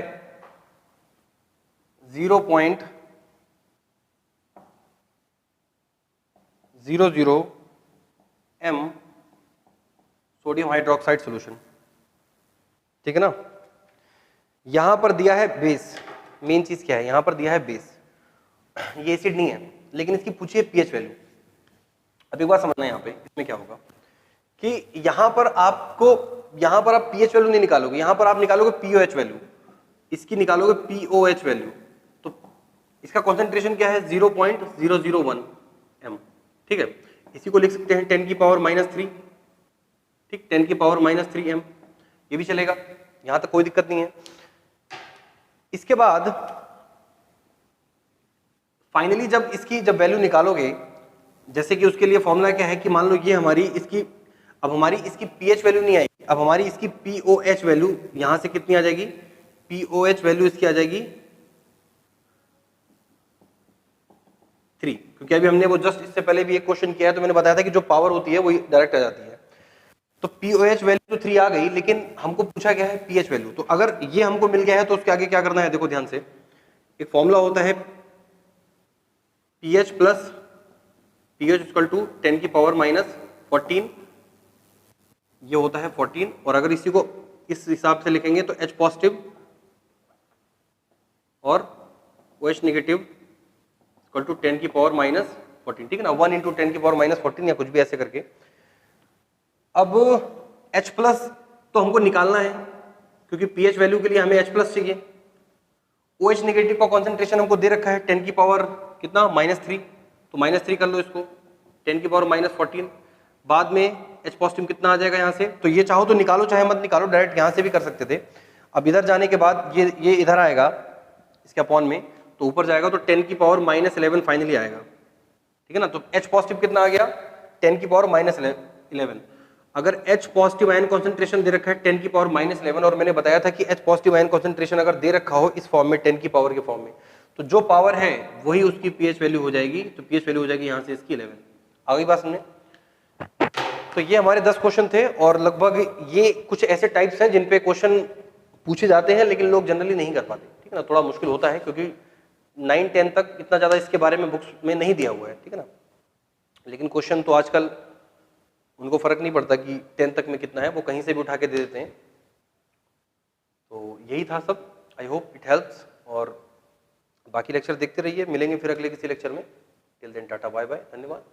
0.00 m सोडियम हाइड्रोक्साइड सॉल्यूशन, ठीक है ना। यहां पर दिया है बेस, मेन चीज क्या है, यहां पर दिया है बेस, ये एसिड नहीं है, लेकिन इसकी पूछी है पीएच वैल्यू। अब एक बार समझना यहाँ पे, इसमें क्या होगा कि यहां पर आप पीएच वैल्यू नहीं निकालोगे, यहां पर आप निकालोगे पीओएच वैल्यू, इसकी निकालोगे पीओएच वैल्यू। तो इसका कॉन्सेंट्रेशन क्या है 0.001 m, ठीक है। इसी को लिख सकते हैं 10 की पावर -3, ठीक, 10 की पावर -3 m, ये भी चलेगा, यहां तक कोई दिक्कत नहीं है। इसके बाद फाइनली जब वैल्यू निकालोगे, जैसे कि उसके लिए फॉर्मूला क्या है कि मान लो ये हमारी इसकी पीएच वैल्यू नहीं आएगी, अब हमारी इसकी पीओएच वैल्यू यहां से कितनी आ जाएगी, पीओएच वैल्यू इसकी आ जाएगी 3, क्योंकि अभी हमने वो जस्ट इससे पहले भी एक क्वेश्चन किया है, तो मैंने बताया था कि जो पावर होती है वो डायरेक्ट आ जाती है। तो पीओएच वैल्यू तो 3 आ गई, लेकिन हमको पूछा गया है पीएच वैल्यू। तो अगर ये हमको मिल गया है तो उसके आगे क्या करना है, देखो ध्यान से, एक फॉर्मूला होता है pH plus pH equal to 10 की पावर -14, ये होता है 14, और अगर इसी को इस हिसाब से लिखेंगे तो H पॉजिटिव और OH नेगेटिव इक्वल टू 10 की पावर -14, ठीक है ना, 1 × 10 की पावर -14 या कुछ भी ऐसे करके। अब H प्लस तो हमको निकालना है, क्योंकि पीएच वैल्यू के लिए हमें H प्लस चाहिए। OH नेगेटिव का कॉन्सेंट्रेशन हमको दे रखा है 10 की पावर कितना -3, तो -3 कर लो इसको, 10 की पावर -14, बाद में H पॉजिटिव कितना आ जाएगा यहाँ से। तो ये चाहो तो निकालो, चाहे मत निकालो, डायरेक्ट यहाँ से भी कर सकते थे। अब इधर जाने के बाद ये इधर आएगा इसके अपॉन में, तो ऊपर जाएगा तो 10 की पावर -11 फाइनली आएगा, ठीक है ना। तो H पॉजिटिव कितना आ गया 10 की पावर -11। अगर H पॉजिटिव आयन कॉन्सेंट्रेशन दे रखा है 10 की पावर -11, और मैंने बताया था कि H पॉजिटिव आयन कॉन्सेंट्रेशन अगर दे रखा हो इस फॉर्म में 10 की पावर के फॉर्म में, तो जो पावर है वही उसकी पीएच वैल्यू हो जाएगी। तो पीएच वैल्यू हो जाएगी यहाँ से इसकी 11। आगे बात सुनिए। तो ये हमारे 10 क्वेश्चन थे, और लगभग ये कुछ ऐसे टाइप्स हैं जिन पे क्वेश्चन पूछे जाते हैं लेकिन लोग जनरली नहीं कर पाते, ठीक है ना। थोड़ा मुश्किल होता है क्योंकि 9-10 तक इतना ज्यादा इसके बारे में बुक्स में नहीं दिया हुआ है, ठीक है ना। लेकिन क्वेश्चन तो आजकल उनको फर्क नहीं पड़ता कि 10 तक में कितना है, वो कहीं से भी उठा के दे देते हैं। तो यही था सब, आई होप इट हेल्प्स, और बाकी लेक्चर देखते रहिए, मिलेंगे फिर अगले किसी लेक्चर में। Till then tata bye bye, धन्यवाद।